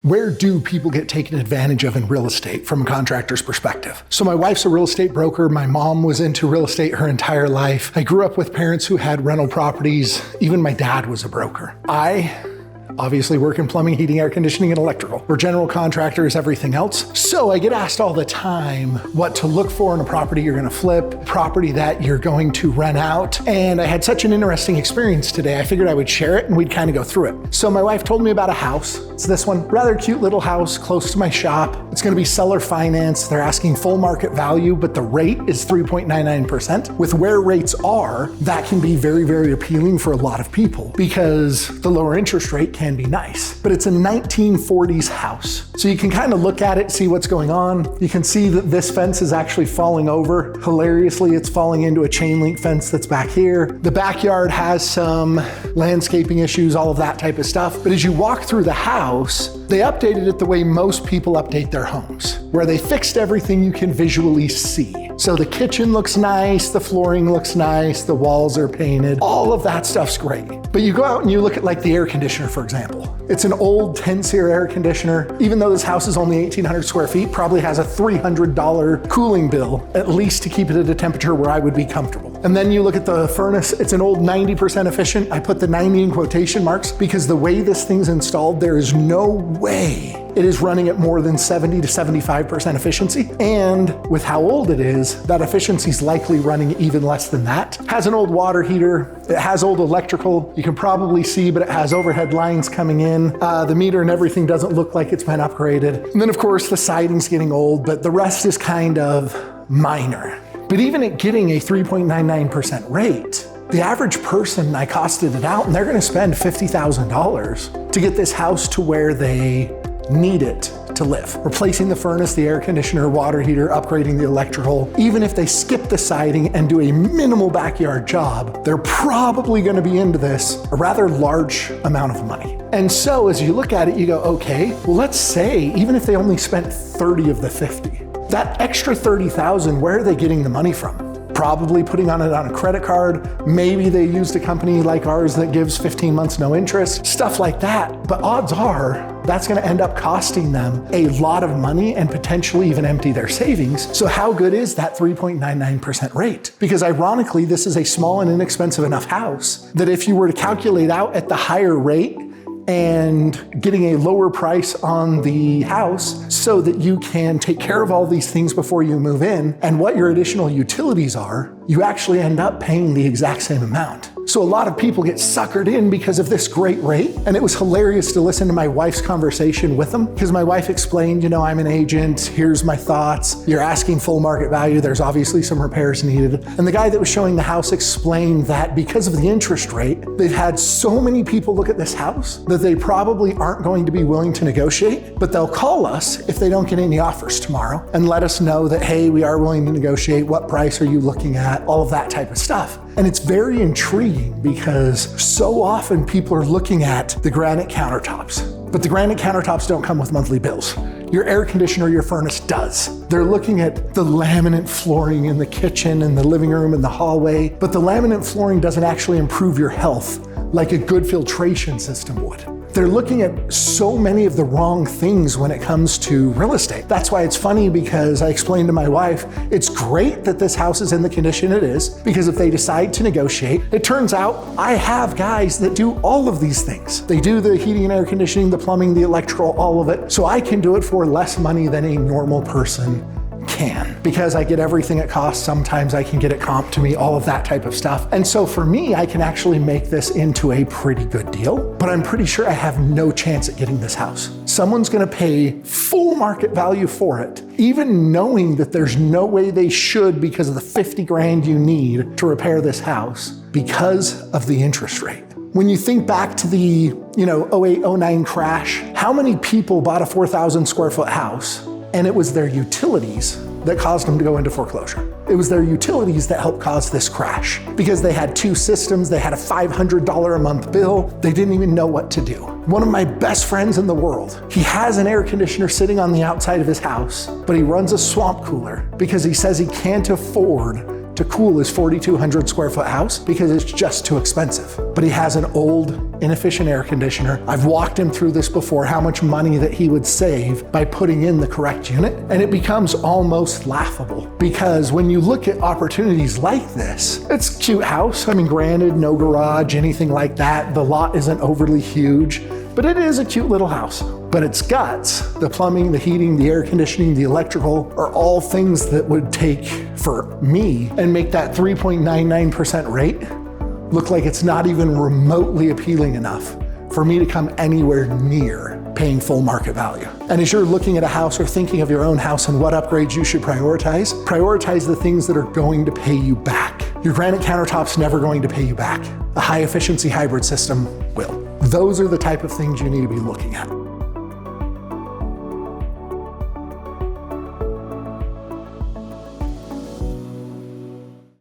Where do people get taken advantage of in real estate from a contractor's perspective? So my wife's a real estate broker. My mom was into real estate her entire life. I grew up with parents who had rental properties. Even my dad was a broker. I obviously work in plumbing, heating, air conditioning, and electrical. We're general contractors, everything else. So I get asked all the time what to look for in a property you're gonna flip, property that you're going to rent out. And I had such an interesting experience today, I figured I would share it and we'd kind of go through it. So my wife told me about a house. It's this one, rather cute little house close to my shop. It's gonna be seller finance. They're asking full market value, but the rate is 3.99%. With where rates are, that can be very, very appealing for a lot of people because the lower interest rate can be nice. But it's a 1940s house. So you can kind of look at it, see what's going on. You can see that this fence is actually falling over. Hilariously, it's falling into a chain link fence that's back here. The backyard has some landscaping issues, all of that type of stuff. But as you walk through the house, they updated it the way most people update their homes, where they fixed everything you can visually see. So the kitchen looks nice, the flooring looks nice, the walls are painted, all of that stuff's great. But you go out and you look at like the air conditioner, for example. It's an old 10-SEER air conditioner. Even though this house is only 1,800 square feet, probably has a $300 cooling bill, at least to keep it at a temperature where I would be comfortable. And then you look at the furnace, it's an old 90% efficient. I put the 90 in quotation marks because the way this thing's installed, there is no way it is running at more than 70 to 75% efficiency. And with how old it is, that efficiency is likely running even less than that. Has an old water heater. It has old electrical. You can probably see, but it has overhead lines coming in. The meter and everything doesn't look like it's been upgraded. And then of course the siding's getting old, but the rest is kind of minor. But even at getting a 3.99% rate, the average person, I costed it out, and they're gonna spend $50,000 to get this house to where they need it to live. Replacing the furnace, the air conditioner, water heater, upgrading the electrical. Even if they skip the siding and do a minimal backyard job, they're probably gonna be into this a rather large amount of money. And so as you look at it, you go, okay, well let's say, even if they only spent 30 of the 50, that extra 30,000, where are they getting the money from? Probably putting on it on a credit card. Maybe they used a company like ours that gives 15 months no interest, stuff like that. But odds are that's gonna end up costing them a lot of money and potentially even empty their savings. So how good is that 3.99% rate? Because ironically, this is a small and inexpensive enough house that if you were to calculate out at the higher rate and getting a lower price on the house so that you can take care of all these things before you move in and what your additional utilities are, you actually end up paying the exact same amount. So a lot of people get suckered in because of this great rate. And it was hilarious to listen to my wife's conversation with them because my wife explained, I'm an agent, here's my thoughts. You're asking full market value. There's obviously some repairs needed. And the guy that was showing the house explained that because of the interest rate, they've had so many people look at this house that they probably aren't going to be willing to negotiate, but they'll call us if they don't get any offers tomorrow and let us know that, hey, we are willing to negotiate. What price are you looking at? All of that type of stuff. And it's very intriguing because so often people are looking at the granite countertops, but the granite countertops don't come with monthly bills. Your air conditioner, your furnace does. They're looking at the laminate flooring in the kitchen and the living room and the hallway, but the laminate flooring doesn't actually improve your health like a good filtration system would. They're looking at so many of the wrong things when it comes to real estate. That's why it's funny because I explained to my wife, it's great that this house is in the condition it is, because if they decide to negotiate, it turns out I have guys that do all of these things. They do the heating and air conditioning, the plumbing, the electrical, all of it. So I can do it for less money than a normal person can because I get everything at cost. Sometimes I can get it comp to me, all of that type of stuff. And so for me, I can actually make this into a pretty good deal, but I'm pretty sure I have no chance at getting this house. Someone's gonna pay full market value for it, even knowing that there's no way they should because of the 50 grand you need to repair this house because of the interest rate. When you think back to the 08-09 crash, how many people bought a 4,000 square foot house and it was their utilities that caused them to go into foreclosure? It was their utilities that helped cause this crash because they had two systems, they had a $500 a month bill, they didn't even know what to do. One of my best friends in the world, he has an air conditioner sitting on the outside of his house, but he runs a swamp cooler because he says he can't afford to cool his 4,200 square foot house because it's just too expensive. But he has an old, inefficient air conditioner. I've walked him through this before, how much money that he would save by putting in the correct unit. And it becomes almost laughable because when you look at opportunities like this, it's a cute house. I mean, granted, no garage, anything like that. The lot isn't overly huge, but it is a cute little house. But its guts, the plumbing, the heating, the air conditioning, the electrical, are all things that would take for me and make that 3.99% rate look like it's not even remotely appealing enough for me to come anywhere near paying full market value. And as you're looking at a house or thinking of your own house and what upgrades you should prioritize the things that are going to pay you back. Your granite countertop's never going to pay you back. A high efficiency hybrid system will. Those are the type of things you need to be looking at.